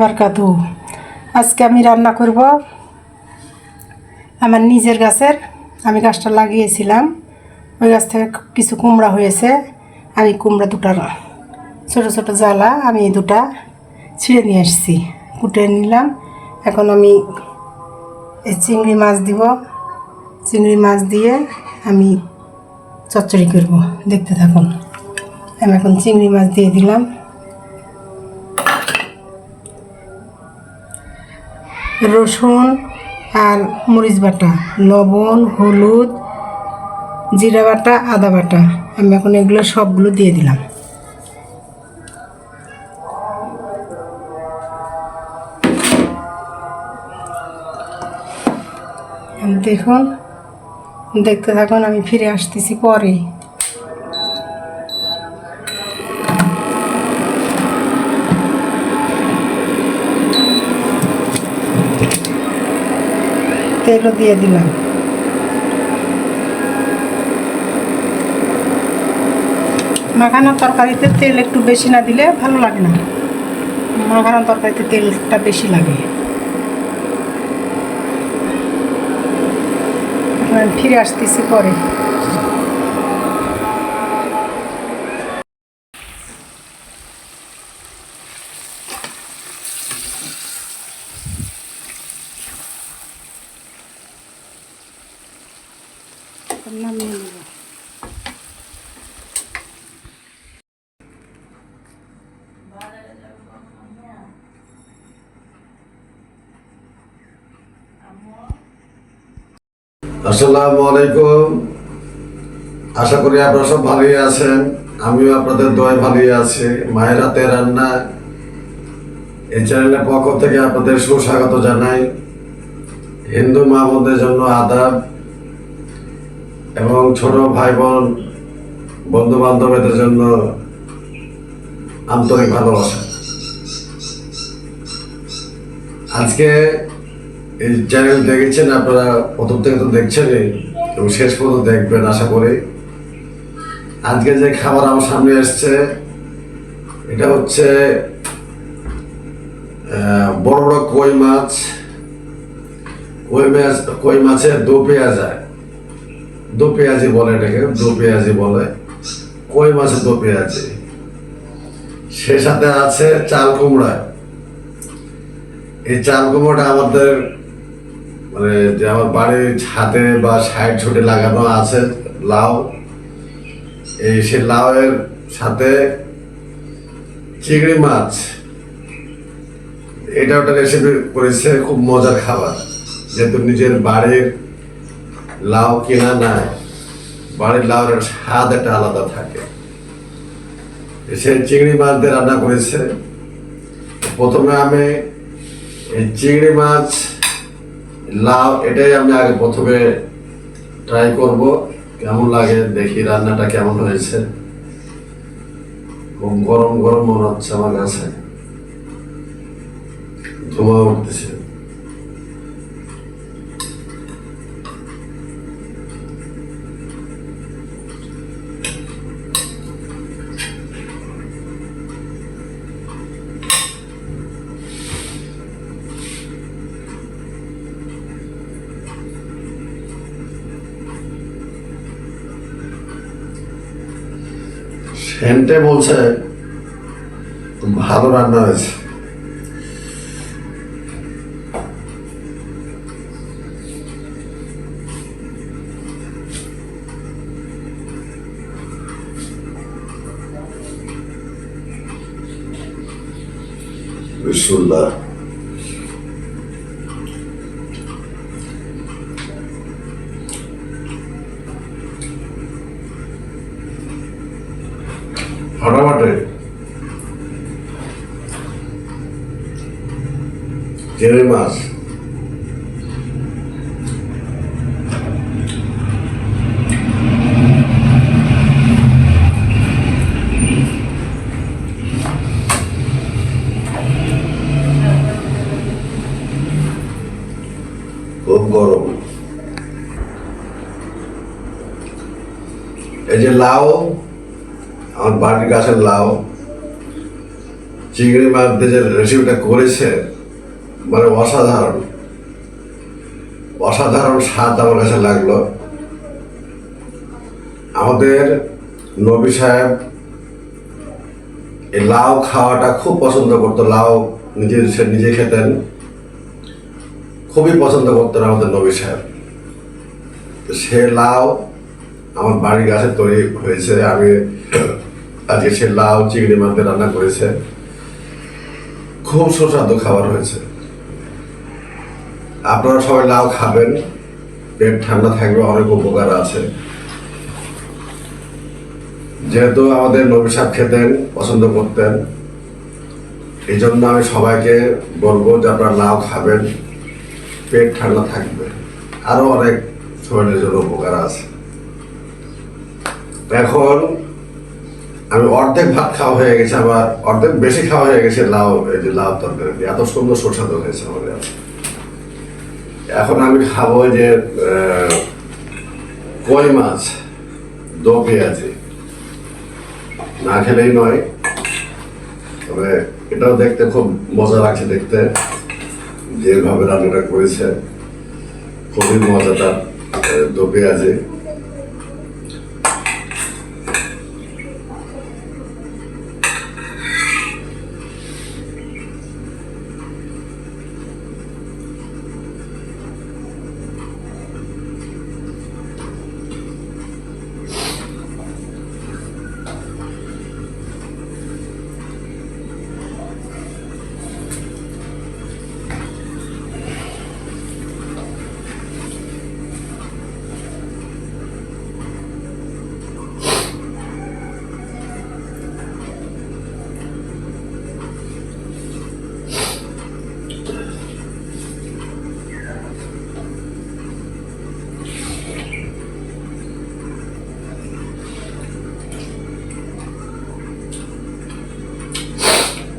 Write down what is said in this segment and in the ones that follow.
বারকাতু। আজকে আমি রান্না করব আমার নিজের গাছের, আমি গাছটা লাগিয়েছিলাম, ওই গাছ থেকে কিছু কুমড়া হয়েছে। আমি কুমড়া দুটা ছোট ছোট জ্বালা আমি দুটা ছিঁড়ে নিয়ে আসছি, কুটে নিলাম। এখন আমি এই চিংড়ি মাছ দিব, চিংড়ি মাছ দিয়ে আমি চচ্চড়ি করব, দেখতে থাকুন। আমি এখন চিংড়ি মাছ দিয়ে দিলাম, রসুন আর মরিচ বাটা, লবণ, হলুদ, জিরা বাটা, আদা বাটা, আমি এখন এগুলো সবগুলো দিয়ে দিলাম। দেখুন, দেখতে থাকুন, আমি ফিরে আসতেছি পরে। তেলও দিয়ে দিলাম। মাখানোর তরকারিতে তেল একটু বেশি না দিলে ভালো লাগে না, মাখানোর তরকারিতে তেলটা বেশি লাগে। ফিরে আসতেছি পরে। নামিয়ে নেব। আসসালামু আলাইকুম। আশা করি আপনারা সব ভালোই আছেন, আমিও আপনাদের দোয়ায় ভালোই আছি। মায়ের হাতে রান্না এই চ্যানেলের পক্ষ থেকে আপনাদের সুস্বাগত জানাই। হিন্দু মা বোনদের জন্য আদাব এবং ছোট ভাই বোন বন্ধু বান্ধবদের জন্য আন্তরিক ভালোবাসা। আজকে এই চ্যানেল দেখেছেন আপনারা, প্রথম থেকে তো দেখছেনই এবং শেষ পর্যন্ত দেখবেন আশা করি। আজকে যে খাবার আমার সামনে এসছে এটা হচ্ছে বড় বড় কই মাছ। কই মাছের দো পেঁয়াজি বলে, এটাকে দো পেঁয়াজি বলে, কই মাছের দো পেঁয়াজি। সে সাথে আছে চাল কুমড়া। এই চাল কুমড়াটা আমাদের মানে যে আমার বাড়ির ছাদে বা সাইড ছুটে লাগানো আছে লাউ, এই সে লাউয়ের সাথে চিংড়ি মাছ, এটা ওটা রেসিপি করেছে। খুব মজার খাবার, যেহেতু নিজের বাড়ির লাউ কেনা নাই, বাড়ির লাউয়ের স্বাদ একটা আলাদা থাকে। সে চিংড়ি মাছ দিয়ে রান্না করেছে। প্রথমে আমি এই চিংড়ি মাছ লাউ এটাই আমি আগে প্রথমে ট্রাই করব, কেমন লাগে দেখি, রান্নাটা কেমন হয়েছে। খুব গরম গরম মনে হচ্ছে আমার কাছে, ধোঁয়া উঠতেছে। সেন্টে বলছে ভালো রান্না হয়েছে। বিসমিল্লাহ। ফাটাফাটি চিংড়ি মাছ, খুব গরম। এই যে লাউ, আমার বাড়ির গাছের লাউ, চিংড়ি মাছ দিয়ে যে রেসিপিটা করেছে, মানে অসাধারণ অসাধারণ স্বাদ আমার কাছে লাগলো। আমাদের নবী সাহেব এই লাউ খাওয়াটা খুব পছন্দ করতো। লাউ সে নিজে খেতেন, খুবই পছন্দ করতেন আমাদের নবী সাহেব। সে লাউ আমার বাড়ির গাছে তৈরি হয়েছে। আমি আজকে সে লাউ চিংড়ি মাছ দিয়ে রান্না করেছে, খুব সুস্বাদু খাবার হয়েছে। আপনারা সবাই লাউ খাবেন, পেট ঠান্ডা থাকবে, অনেক উপকার আছে। যেহেতু আমাদের নবী সাহেব খেতেন, পছন্দ করতেন, এই জন্য আমি সবাইকে বলবো যে আপনারা লাউ খাবেন, পেট ঠান্ডা থাকবে, আরো অনেক শরীরের জন্য উপকার আছে। এখন আমি অর্ধেক ভাত খাওয়া হয়ে গেছে, আবার অর্ধেক বেশি খাওয়া হয়ে গেছে লাউ, এই যে লাউ তরকারি এত সুন্দর সুস্বাদু হয়েছে আমাদের। এখন আমি খাবো যে কই মাছ দো পেঁয়াজি, না খেলেই নয়। তবে এটাও দেখতে খুব মজা লাগছে, দেখতে যেভাবে রান্নাটা করেছে খুবই মজাদার দো পেঁয়াজি।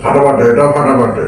ফাটাফাটে, এটা ফাটাফাটে।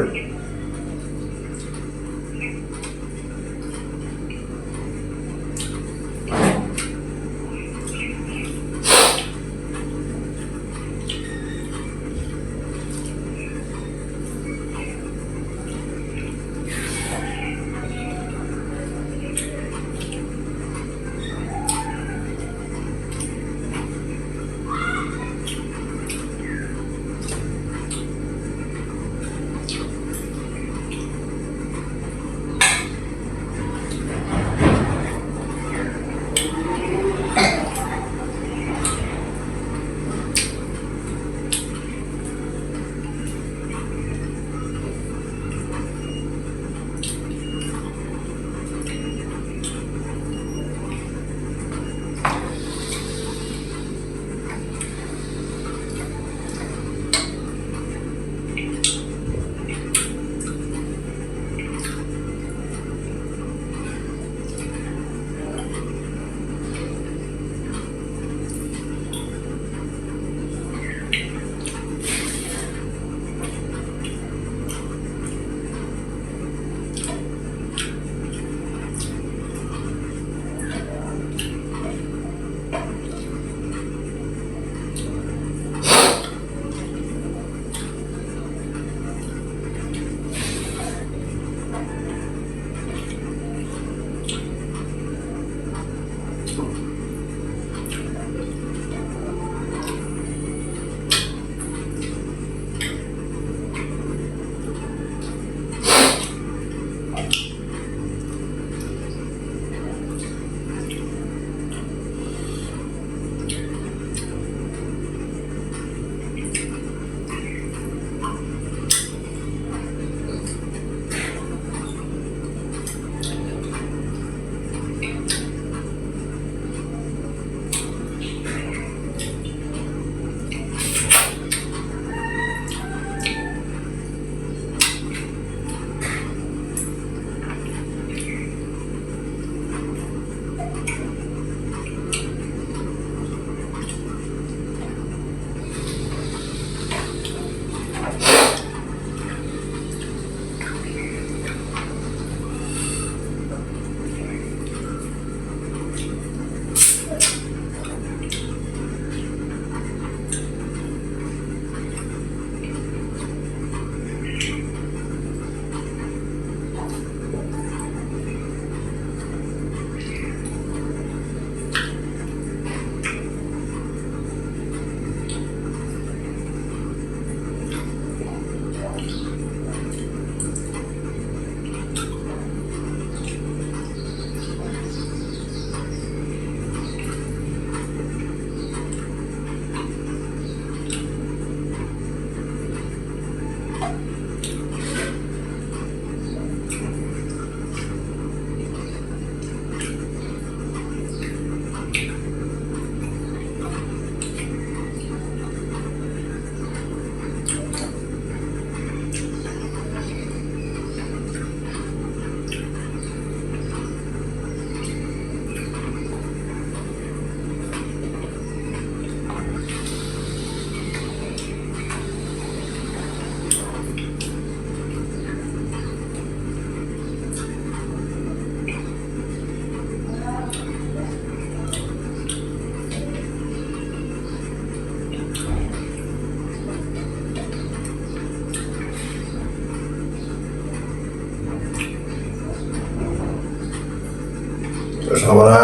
সবারা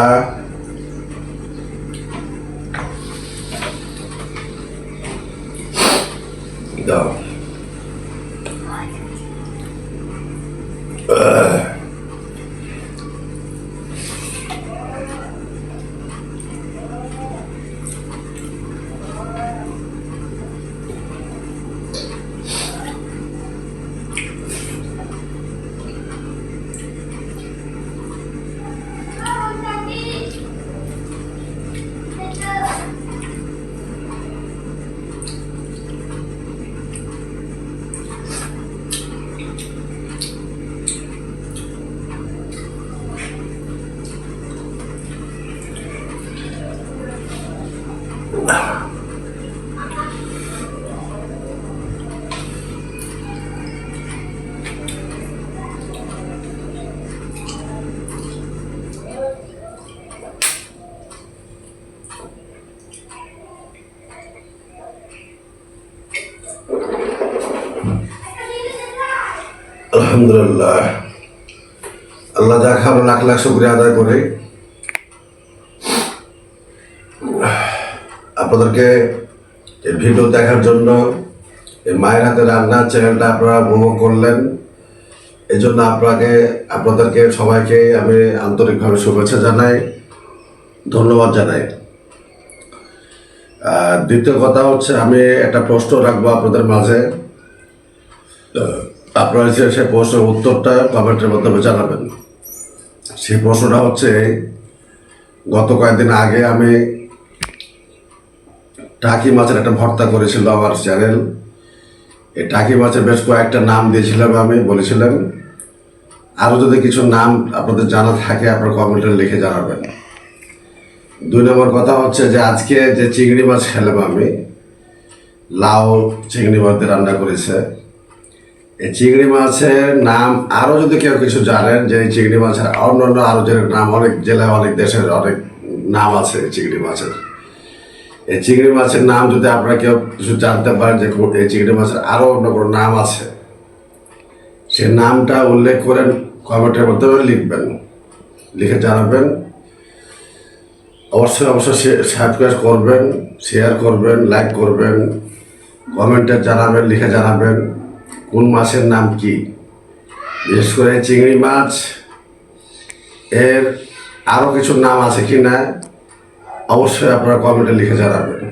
দাও। আলহামদুলিল্লাহ, আল্লাহ যা খাবার লাখ লাখ শুকরিয়া আদায় করে আপনাদেরকে এই ভিডিও দেখার জন্য এই মায়ের হাতে রান্নার চ্যানেলটা আপনারা উপভোগ করলেন। এই জন্য আপনাদেরকে সবাইকে আমি আন্তরিকভাবে শুভেচ্ছা জানাই, ধন্যবাদ জানাই। দ্বিতীয় কথা হচ্ছে, আমি একটা প্রশ্ন রাখবো আপনাদের মাঝে। আপনারা সেই প্রশ্নের উত্তরটা কমেন্টের মাধ্যমে জানাবেন। সেই প্রশ্নটা হচ্ছে, গত কয়েকদিন আগে আমি টাকি মাছের একটা ভর্তা করেছিল আমার চ্যানেল। এই টাকি মাছের বেশ কয়েকটা নাম দিয়েছিলাম, আমি বলেছিলাম আরও যদি কিছু নাম আপনাদের জানা থাকে আপনার কমেন্টে লিখে জানাবেন। 2 নম্বর কথা হচ্ছে যে আজকে যে চিংড়ি মাছ খেলাম আমি, লাউ চিংড়ি মাছ দিয়ে রান্না করেছে। এই চিংড়ি মাছের নাম আরও যদি কেউ কিছু জানেন, যে এই চিংড়ি মাছের অন্যান্য আরও যে নাম, অনেক জেলায় অনেক দেশের অনেক নাম আছে চিংড়ি মাছের। এই চিংড়ি মাছের নাম যদি আপনারা কেউ কিছু জানতে পারেন যে এই চিংড়ি মাছের আরও অন্য কোনো নাম আছে, সে নামটা উল্লেখ করেন কমেন্টের মাধ্যমে লিখবেন, লিখে জানাবেন। অবশ্যই সাবস্ক্রাইব করবেন, শেয়ার করবেন, লাইক করবেন, কমেন্টে জানাবেন, লিখে জানাবেন কোন মাছের নাম কি। বিশেষ করে চিংড়ি মাছ এর আরও কিছু নাম আছে কি না অবশ্যই আপনারা কমেন্টে লিখে জানাবেন।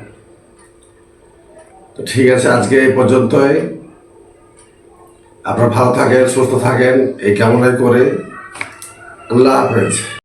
তো ঠিক আছে, আজকে এই পর্যন্তই। আপনারা ভালো থাকেন, সুস্থ থাকেন এই কামনাই করে আল্লাহ হাফেজ।